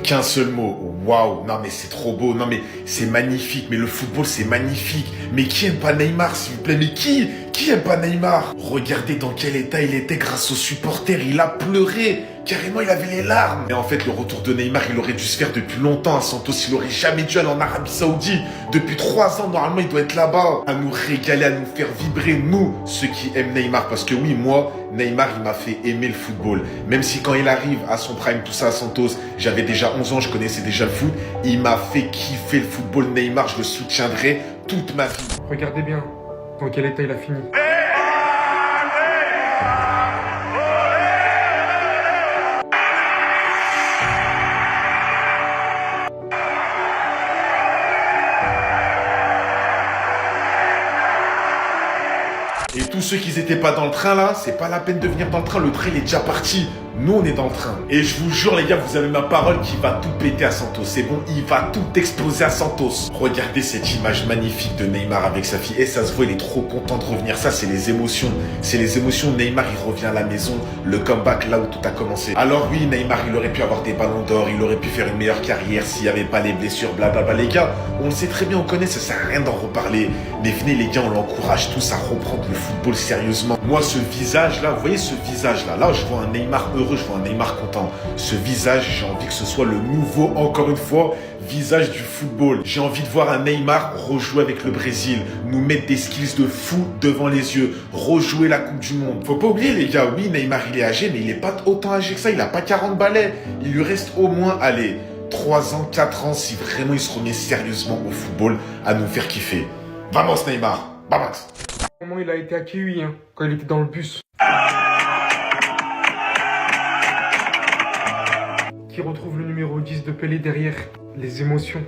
Qu'un seul mot, waouh, non mais c'est trop beau, non mais c'est magnifique, mais le football c'est magnifique. Mais qui aime pas Neymar s'il vous plaît, mais qui aime pas Neymar? Regardez dans quel état il était grâce aux supporters, il a pleuré, carrément il avait les larmes. Et en fait le retour de Neymar il aurait dû se faire depuis longtemps à Santos, il aurait jamais dû aller en Arabie Saoudite. Depuis 3 ans normalement il doit être là-bas, à nous régaler, à nous faire vibrer, nous, ceux qui aiment Neymar. Parce que oui, moi, Neymar il m'a fait aimer le football. Même si quand il arrive à son prime, tout ça à Santos, j'avais déjà 11 ans, je connaissais déjà le foot. Il m'a fait kiffer le football. Neymar, je le soutiendrai toute ma vie. Regardez bien dans quel état il a fini. Et tous ceux qui n'étaient pas dans le train là, c'est pas la peine de venir dans le train, le train il est déjà parti. Nous on est dans le train. Et je vous jure les gars, vous avez ma parole qu'il va tout péter à Santos. C'est bon, il va tout exploser à Santos. Regardez cette image magnifique de Neymar avec sa fille. Et ça se voit, il est trop content de revenir. Ça c'est les émotions. C'est les émotions. Neymar il revient à la maison. Le comeback là où tout a commencé. Alors oui, Neymar il aurait pu avoir des ballons d'or. Il aurait pu faire une meilleure carrière s'il n'y avait pas les blessures, blablabla. Les gars, on le sait très bien, on connaît, ça sert à rien d'en reparler. Mais venez les gars, on l'encourage tous à reprendre le football sérieusement. Moi ce visage là, vous voyez ce visage là, là je vois un Neymar heureux, je vois un Neymar content. Ce visage, j'ai envie que ce soit le nouveau, encore une fois, visage du football. J'ai envie de voir un Neymar rejouer avec le Brésil, nous mettre des skills de fou devant les yeux, rejouer la Coupe du Monde. Faut pas oublier les gars, oui Neymar il est âgé, mais il est pas autant âgé que ça, il a pas 40 balais. Il lui reste au moins, allez, 3 ans, 4 ans, si vraiment il se remet sérieusement au football, à nous faire kiffer. Vamos Neymar, vamos. Comment il a été accueilli quand il était dans le bus. Qui retrouve le numéro 10 de Pelé derrière. Les émotions.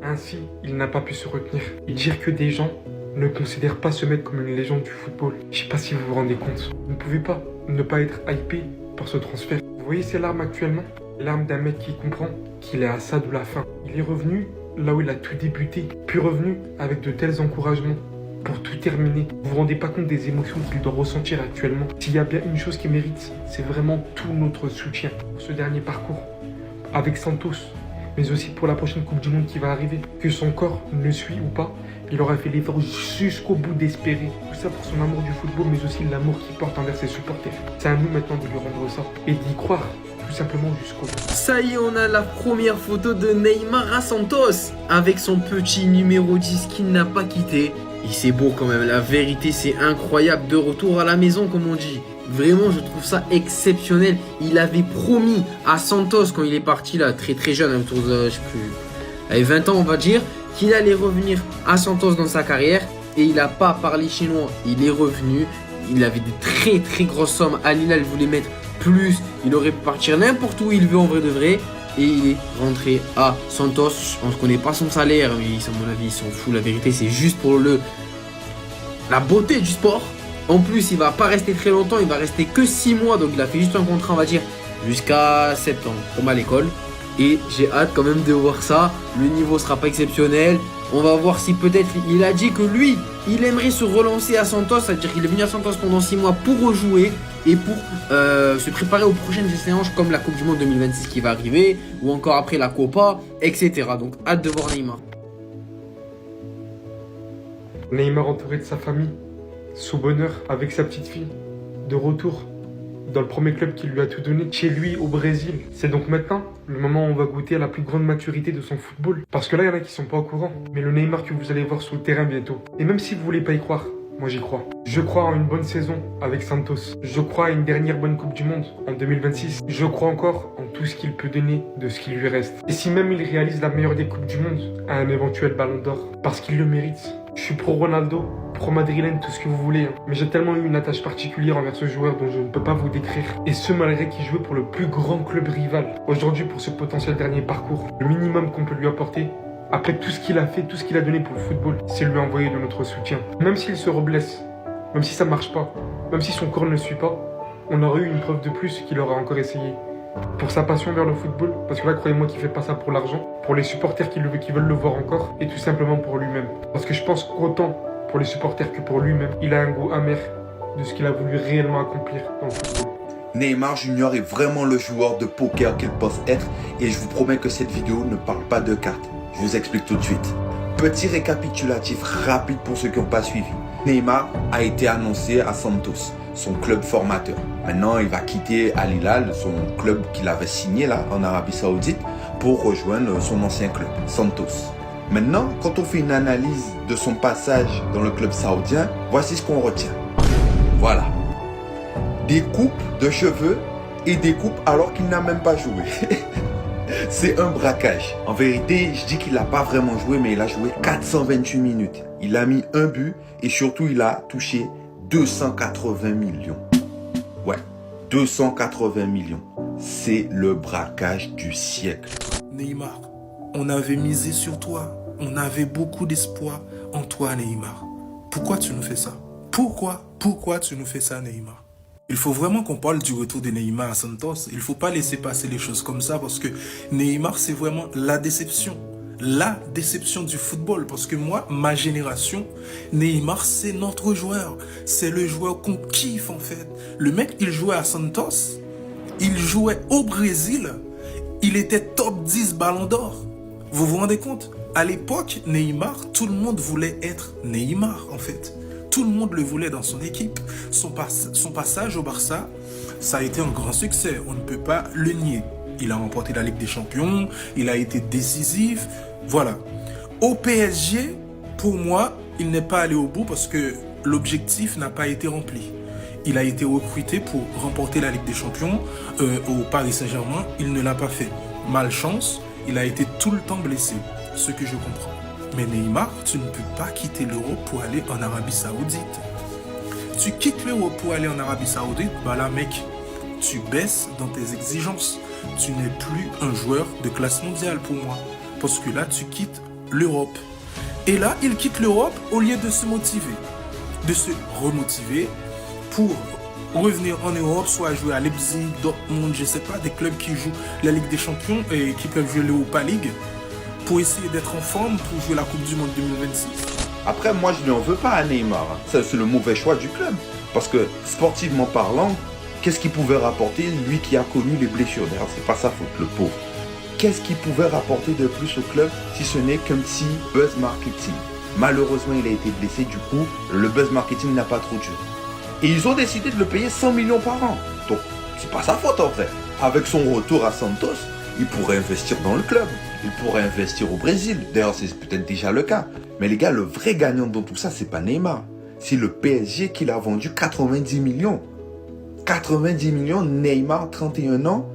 Ainsi, il n'a pas pu se retenir. Et dire que des gens ne considèrent pas ce mec comme une légende du football. Je sais pas si vous vous rendez compte. Vous ne pouvez pas ne pas être hypé par ce transfert. Vous voyez ces larmes actuellement? Les larmes d'un mec qui comprend qu'il est à ça de la fin. Il est revenu là où il a tout débuté. Puis revenu avec de tels encouragements pour tout terminer. Vous vous rendez pas compte des émotions qu'il doit ressentir actuellement. S'il y a bien une chose qu'il mérite, c'est vraiment tout notre soutien pour ce dernier parcours avec Santos, mais aussi pour la prochaine Coupe du Monde qui va arriver. Que son corps ne suit ou pas, il aura fait l'effort jusqu'au bout d'espérer. Tout ça pour son amour du football, mais aussi l'amour qu'il porte envers ses supporters. C'est à nous maintenant de lui rendre ça et d'y croire tout simplement jusqu'au bout. Ça y est, on a la première photo de Neymar à Santos avec son petit numéro 10 qu'il n'a pas quitté. Et c'est beau quand même, la vérité c'est incroyable, de retour à la maison comme on dit. Vraiment je trouve ça exceptionnel. Il avait promis à Santos quand il est parti là, très très jeune, autour de, je sais plus, avec 20 ans on va dire, qu'il allait revenir à Santos dans sa carrière. Et il n'a pas parlé chinois, il est revenu. Il avait de très très grosses sommes, Al Hilal voulait mettre plus. Il aurait pu partir n'importe où il veut en vrai de vrai. Et il est rentré à Santos. Je pense qu'on n'est pas son salaire, mais à mon avis, il s'en fout. La vérité, c'est juste pour la beauté du sport. En plus, il va pas rester très longtemps. Il va rester que 6 mois. Donc, il a fait juste un contrat, on va dire, jusqu'à septembre, comme à l'école. Et j'ai hâte quand même de voir ça. Le niveau sera pas exceptionnel. On va voir si peut-être il a dit que lui, il aimerait se relancer à Santos. C'est-à-dire qu'il est venu à Santos pendant 6 mois pour rejouer et pour se préparer aux prochaines échéances comme la Coupe du Monde 2026 qui va arriver, ou encore après la Copa, etc. Donc hâte de voir Neymar. Neymar entouré de sa famille, sous bonheur, avec sa petite fille, de retour dans le premier club qui lui a tout donné, chez lui au Brésil. C'est donc maintenant le moment où on va goûter à la plus grande maturité de son football. Parce que là, il y en a qui sont pas au courant. Mais le Neymar que vous allez voir sur le terrain bientôt. Et même si vous voulez pas y croire, moi j'y crois. Je crois en une bonne saison avec Santos. Je crois à une dernière bonne Coupe du Monde en 2026. Je crois encore en tout ce qu'il peut donner de ce qui lui reste. Et si même il réalise la meilleure des Coupes du Monde, à un éventuel ballon d'or, parce qu'il le mérite. Je suis pro Ronaldo, pro madrilène, tout ce que vous voulez. Mais j'ai tellement eu une attache particulière envers ce joueur dont je ne peux pas vous décrire. Et ce malgré qu'il jouait pour le plus grand club rival. Aujourd'hui, pour ce potentiel dernier parcours, le minimum qu'on peut lui apporter, après tout ce qu'il a fait, tout ce qu'il a donné pour le football, c'est lui envoyer de notre soutien. Même s'il se reblesse, même si ça marche pas, même si son corps ne le suit pas, on aurait eu une preuve de plus qu'il aura encore essayé. Pour sa passion vers le football, parce que là, croyez-moi qu'il fait pas ça pour l'argent, pour les supporters qui veulent le voir encore, et tout simplement pour lui-même. Parce que je pense qu'autant pour les supporters que pour lui-même, il a un goût amer de ce qu'il a voulu réellement accomplir dans le football. Neymar Junior est vraiment le joueur de poker qu'il pense être et je vous promets que cette vidéo ne parle pas de cartes. Je vous explique tout de suite. Petit récapitulatif rapide pour ceux qui n'ont pas suivi. Neymar a été annoncé à Santos, son club formateur. Maintenant, il va quitter Al Hilal, son club qu'il avait signé là en Arabie Saoudite, pour rejoindre son ancien club, Santos. Maintenant, quand on fait une analyse de son passage dans le club saoudien, voici ce qu'on retient. Voilà. Des coupes de cheveux et des coupes alors qu'il n'a même pas joué. C'est un braquage. En vérité, je dis qu'il n'a pas vraiment joué, mais il a joué 428 minutes. Il a mis un but et surtout, il a touché 280 millions. Ouais, 280 millions. C'est le braquage du siècle. Neymar, on avait misé sur toi. On avait beaucoup d'espoir en toi, Neymar. Pourquoi tu nous fais ça? Pourquoi tu nous fais ça, Neymar? Il faut vraiment qu'on parle du retour de Neymar à Santos. Il ne faut pas laisser passer les choses comme ça parce que Neymar, c'est vraiment la déception. La déception du football. Parce que moi, ma génération, Neymar, c'est notre joueur. C'est le joueur qu'on kiffe en fait. Le mec, il jouait à Santos. Il jouait au Brésil. Il était top 10 Ballon d'Or. Vous vous rendez compte? À l'époque, Neymar, tout le monde voulait être Neymar en fait. Tout le monde le voulait dans son équipe. Son passage au Barça, ça a été un grand succès. On ne peut pas le nier. Il a remporté la Ligue des Champions. Il a été décisif. Voilà. Au PSG, pour moi, il n'est pas allé au bout parce que l'objectif n'a pas été rempli. Il a été recruté pour remporter la Ligue des Champions au Paris Saint-Germain. Il ne l'a pas fait. Malchance, il a été tout le temps blessé. Ce que je comprends. Mais Neymar, tu ne peux pas quitter l'Europe pour aller en Arabie Saoudite. Tu quittes l'Europe pour aller en Arabie Saoudite, bah là mec, tu baisses dans tes exigences. Tu n'es plus un joueur de classe mondiale pour moi. Parce que là, tu quittes l'Europe. Et là, il quitte l'Europe au lieu de se motiver. De se remotiver pour revenir en Europe, soit jouer à Leipzig, Dortmund, je sais pas, des clubs qui jouent la Ligue des Champions et qui peuvent jouer l'Europa League. Pour essayer d'être en forme pour jouer la Coupe du Monde 2026. Après, moi, je ne lui en veux pas à Neymar. Ça, c'est le mauvais choix du club. Parce que, sportivement parlant, qu'est-ce qu'il pouvait rapporter, lui qui a connu les blessures? D'ailleurs, c'est pas sa faute, le pauvre. Qu'est-ce qu'il pouvait rapporter de plus au club si ce n'est qu'un petit buzz marketing? Malheureusement, il a été blessé, du coup, le buzz marketing n'a pas trop de jeu. Et ils ont décidé de le payer 100 millions par an. Donc, c'est pas sa faute en vrai. Avec son retour à Santos, il pourrait investir dans le club. Il pourrait investir au Brésil. D'ailleurs, c'est peut-être déjà le cas. Mais les gars, le vrai gagnant dans tout ça, c'est pas Neymar. C'est le PSG qui l'a vendu 90 millions. 90 millions, Neymar, 31 ans,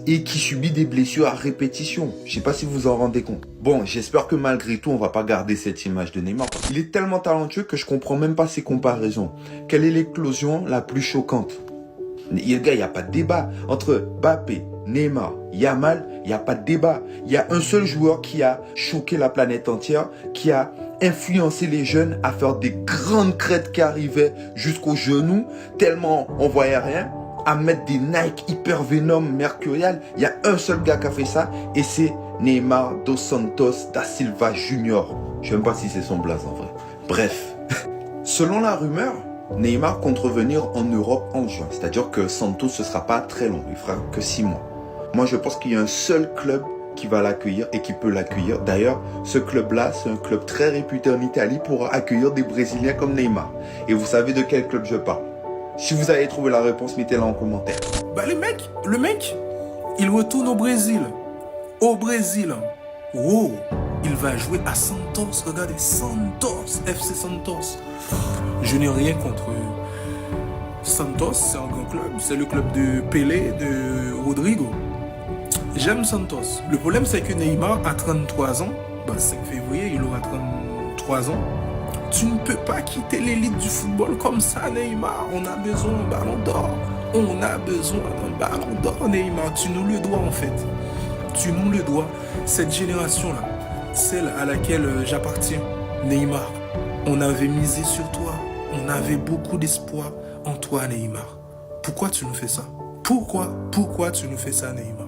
et qui subit des blessures à répétition. Je sais pas si vous vous en rendez compte. Bon, j'espère que malgré tout, on va pas garder cette image de Neymar. Il est tellement talentueux que je comprends même pas ses comparaisons. Quelle est l'éclosion la plus choquante? Les gars, il n'y a pas de débat. Entre Mbappé, Neymar, Yamal, il n'y a pas de débat. Il y a un seul joueur qui a choqué la planète entière, qui a influencé les jeunes à faire des grandes crêtes qui arrivaient jusqu'aux genoux, tellement on voyait rien, à mettre des Nike Hyper Venom Mercurial. Il y a un seul gars qui a fait ça, et c'est Neymar dos Santos da Silva Junior. Je ne sais même pas si c'est son blaze en vrai. Bref, selon la rumeur, Neymar compte revenir en Europe en juin. C'est-à-dire que Santos, ce ne sera pas très long. Il fera que 6 mois. Moi, je pense qu'il y a un seul club qui va l'accueillir et qui peut l'accueillir. D'ailleurs, ce club-là, c'est un club très réputé en Italie pour accueillir des Brésiliens comme Neymar. Et vous savez de quel club je parle? Si vous avez trouvé la réponse, mettez-la en commentaire. Bah le mec, il retourne au Brésil. Au Brésil. Oh, il va jouer à Santos. Regardez, Santos, FC Santos. Je n'ai rien contre Santos, c'est un grand club. C'est le club de Pelé, de Rodrigo. J'aime Santos. Le problème, c'est que Neymar a 33 ans. Bah, 5 février, il aura 33 ans. Tu ne peux pas quitter l'élite du football comme ça, Neymar. On a besoin d'un ballon d'or. On a besoin d'un ballon d'or, Neymar. Tu nous le dois, en fait. Tu nous le dois. Cette génération-là, celle à laquelle j'appartiens, Neymar, on avait misé sur toi. On avait beaucoup d'espoir en toi, Neymar. Pourquoi tu nous fais ça? Pourquoi tu nous fais ça, Neymar?